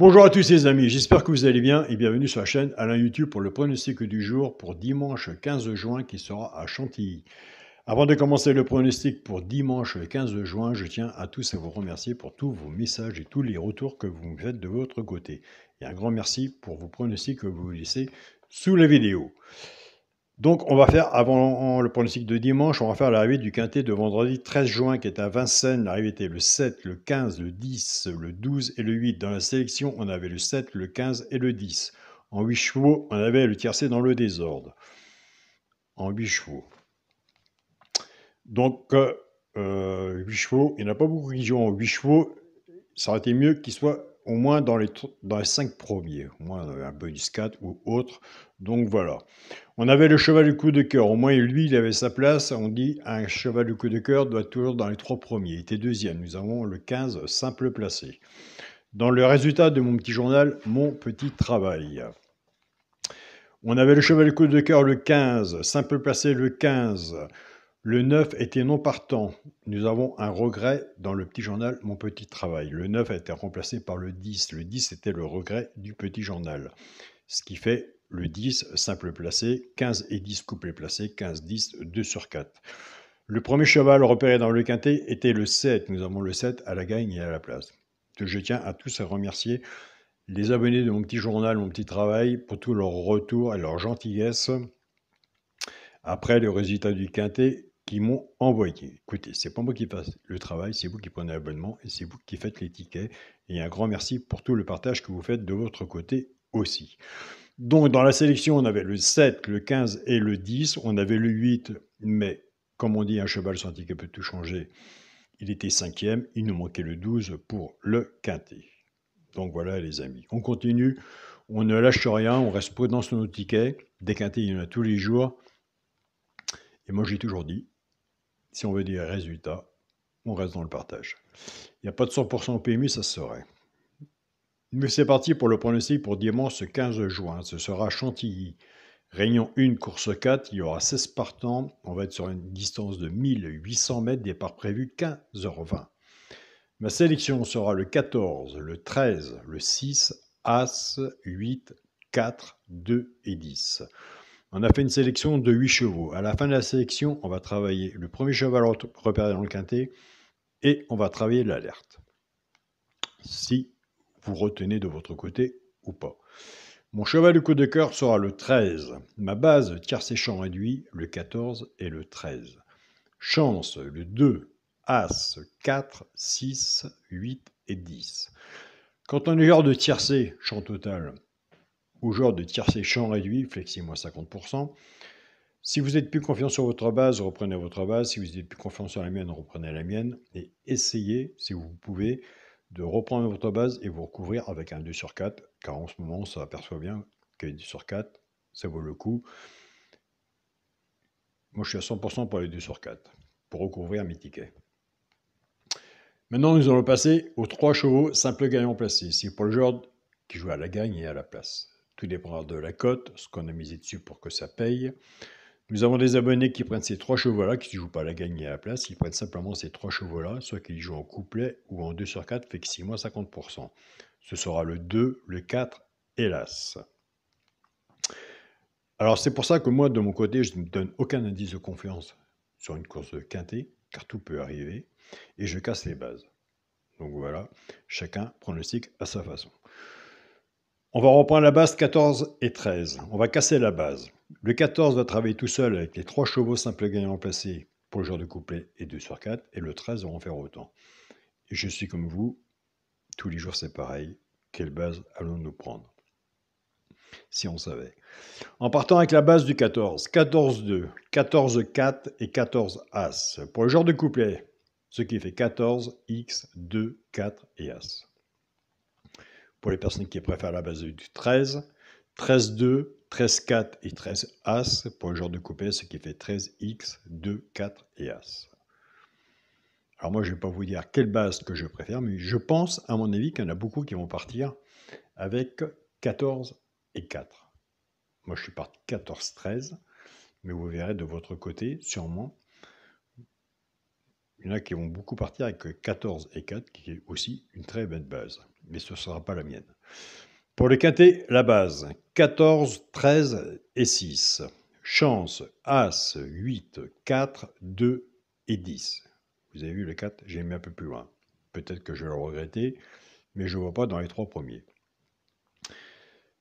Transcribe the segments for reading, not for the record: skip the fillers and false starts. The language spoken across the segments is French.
Bonjour à tous les amis, j'espère que vous allez bien et bienvenue sur la chaîne Alain YouTube pour le pronostic du jour pour dimanche 15 juin qui sera à Chantilly. Avant de commencer le pronostic pour dimanche 15 juin, je tiens à tous à vous remercier pour tous vos messages et tous les retours que vous me faites de votre côté. Et un grand merci pour vos pronostics que vous laissez sous la vidéo. Donc on va faire, avant le pronostic de dimanche, on va faire l'arrivée du quintet de vendredi 13 juin qui est à Vincennes. L'arrivée était le 7, le 15, le 10, le 12 et le 8. Dans la sélection, on avait le 7, le 15 et le 10. En 8 chevaux, on avait le tiercé dans le désordre. En 8 chevaux. Donc, 8 chevaux, il n'y en a pas beaucoup qui jouent en 8 chevaux. Ça aurait été mieux qu'ils soient au moins dans les 5 premiers. Au moins un bonus 4 ou autre. Donc voilà. On avait le cheval du coup de cœur. Au moins, lui, il avait sa place. On dit un cheval du coup de cœur doit être toujours dans les 3 premiers. Il était deuxième. Nous avons le 15 simple placé. Dans le résultat de mon petit journal, mon petit travail. On avait le cheval du coup de cœur le 15, simple placé le 15. Le 9 était non partant. Nous avons un regret dans le petit journal Mon Petit Travail. Le 9 a été remplacé par le 10. Le 10 était le regret du petit journal. Ce qui fait le 10 simple placé, 15 et 10 couplé placé, 15-10, 2 sur 4. Le premier cheval repéré dans le quintet était le 7. Nous avons le 7 à la gagne et à la place. Je tiens à tous à remercier les abonnés de mon petit journal Mon Petit Travail pour tout leur retour et leur gentillesse après le résultat du quintet qui m'ont envoyé. Écoutez, c'est pas moi qui fasse le travail, c'est vous qui prenez l'abonnement et c'est vous qui faites les tickets. Et un grand merci pour tout le partage que vous faites de votre côté aussi. Donc dans la sélection, on avait le 7, le 15 et le 10. On avait le 8, mais comme on dit, un cheval sans ticket peut tout changer. Il était 5e, il nous manquait le 12 pour le quintet. Donc voilà les amis, on continue, on ne lâche rien, on reste prudent sur nos tickets. Des quintets, il y en a tous les jours. Et moi, j'ai toujours dit, si on veut des résultats, on reste dans le partage. Il n'y a pas de 100% au PMU, ça se saurait. Mais c'est parti pour le pronostic pour dimanche 15 juin. Ce sera Chantilly. Réunion 1, course 4, il y aura 16 partants. On va être sur une distance de 1800 mètres, départ prévu 15h20. Ma sélection sera le 14, le 13, le 6, As, 8, 4, 2 et 10. On a fait une sélection de 8 chevaux. À la fin de la sélection, on va travailler le premier cheval repéré dans le quintet et on va travailler l'alerte. Si vous retenez de votre côté ou pas. Mon cheval de coup de cœur sera le 13. Ma base tiercé champ réduit, le 14 et le 13. Chance, le 2, As, 4, 6, 8 et 10. Quand on est genre de tiercé champ total ou genre de tiercé champ réduit, flexi-moi 50%, si vous êtes plus confiant sur votre base, reprenez votre base. Si vous êtes plus confiant sur la mienne, reprenez la mienne. Et essayez, si vous pouvez, de reprendre votre base et vous recouvrir avec un 2 sur 4. Car en ce moment, on s'aperçoit bien que 2 sur 4, ça vaut le coup. Moi, je suis à 100% pour les 2 sur 4, pour recouvrir mes tickets. Maintenant, nous allons passer aux 3 chevaux simple gagnant placé. C'est pour le genre qui joue à la gagne et à la place. Tout dépendra de la cote, ce qu'on a misé dessus pour que ça paye. Nous avons des abonnés qui prennent ces 3 chevaux-là, qui ne jouent pas à la gagne et à la place, ils prennent simplement ces 3 chevaux-là, soit qu'ils jouent en couplet ou en 2 sur 4, fait que 6 mois 50%. Ce sera le 2, le 4 et l'As. Alors c'est pour ça que moi, de mon côté, je ne donne aucun indice de confiance sur une course de quintet, car tout peut arriver, et je casse les bases. Donc voilà, chacun pronostique à sa façon. On va reprendre la base 14 et 13. On va casser la base. Le 14 va travailler tout seul avec les 3 chevaux simples gagnants placés pour le genre de couplet et 2 sur 4. Et le 13 va en faire autant. Et je suis comme vous, tous les jours c'est pareil. Quelle base allons-nous prendre? Si on savait. En partant avec la base du 14, 14-2, 14-4 et 14-As. Pour le genre de couplet, ce qui fait 14, X, 2, 4 et As. Pour les personnes qui préfèrent la base du 13, 13-2, 13-4 et 13-As pour le genre de couplet, ce qui fait 13X, 2, 4 et As. Alors moi, je ne vais pas vous dire quelle base que je préfère, mais je pense, à mon avis, qu'il y en a beaucoup qui vont partir avec 14 et 4. Moi, je suis parti 14-13, mais vous verrez de votre côté, sûrement, il y en a qui vont beaucoup partir avec 14 et 4, qui est aussi une très belle base. mais ce ne sera pas la mienne. Pour le quintet, la base, 14, 13 et 6. Chance, As, 8, 4, 2 et 10. Vous avez vu le 4, j'ai mis un peu plus loin. Peut-être que je vais le regretter, mais je ne vois pas dans les 3 premiers.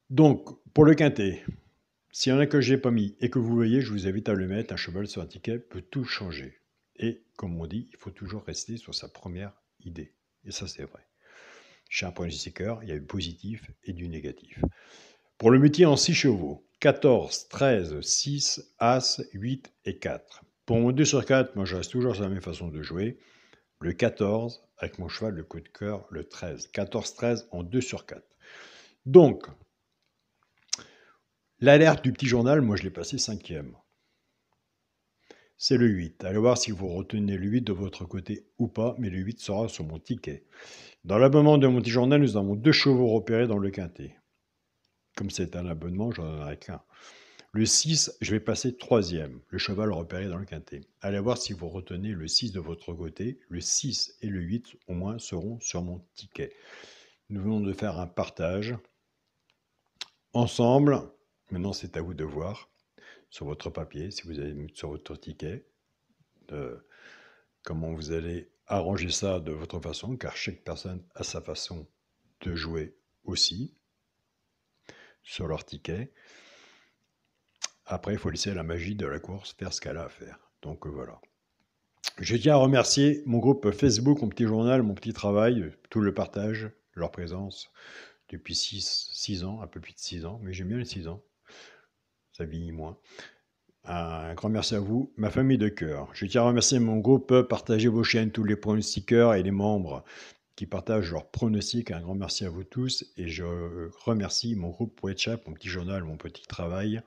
Donc, pour le quintet, s'il y en a que je n'ai pas mis et que vous voyez, je vous invite à le mettre. Un cheval sur un ticket peut tout changer. Et comme on dit, il faut toujours rester sur sa première idée. Et ça, c'est vrai. Chez un pronostiqueur, il y a du positif et du négatif. Pour le multi en 6 chevaux, 14, 13, 6, As, 8 et 4. Pour mon 2 sur 4, moi je reste toujours sur la même façon de jouer. Le 14, avec mon cheval, le coup de cœur, le 13. 14-13 en 2 sur 4. Donc, l'alerte du petit journal, moi je l'ai passé 5e. C'est le 8. Allez voir si vous retenez le 8 de votre côté ou pas, mais le 8 sera sur mon ticket. Dans l'abonnement de mon petit journal, nous avons 2 chevaux repérés dans le quintet. Comme c'est un abonnement, j'en aurai qu'un. Le 6, je vais passer 3e, le cheval repéré dans le quintet. Allez voir si vous retenez le 6 de votre côté. Le 6 et le 8, au moins, seront sur mon ticket. Nous venons de faire un partage ensemble. Maintenant, c'est à vous de voir sur votre papier, si vous avez mis sur votre ticket, comment vous allez arranger ça de votre façon, car chaque personne a sa façon de jouer aussi sur leur ticket. Après, il faut laisser la magie de la course faire ce qu'elle a à faire. Donc voilà. Je tiens à remercier mon groupe Facebook, mon petit journal, mon petit travail, tout le partage, leur présence depuis 6 ans, un peu plus de 6 ans, mais j'aime bien les 6 ans. Ça vieillit moins. Un grand merci à vous, ma famille de cœur. Je tiens à remercier mon groupe Partagez vos chaînes, tous les pronostiqueurs et les membres qui partagent leurs pronostics. Un grand merci à vous tous et je remercie mon groupe WhatsApp, mon petit journal, mon petit travail,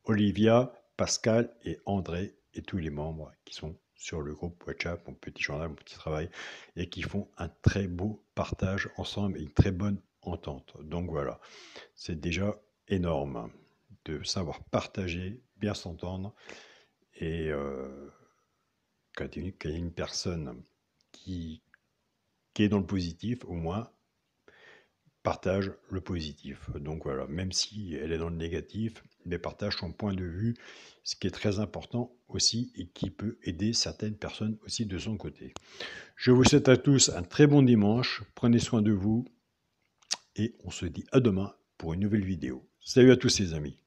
Olivia, Pascal et André et tous les membres qui sont sur le groupe WhatsApp, mon petit journal, mon petit travail et qui font un très beau partage ensemble et une très bonne entente. Donc voilà, c'est déjà énorme de savoir partager, bien s'entendre, et quand il y a une personne qui est dans le positif, au moins, partage le positif. Donc voilà, même si elle est dans le négatif, mais partage son point de vue, ce qui est très important aussi et qui peut aider certaines personnes aussi de son côté. Je vous souhaite à tous un très bon dimanche, prenez soin de vous, et on se dit à demain pour une nouvelle vidéo. Salut à tous les amis.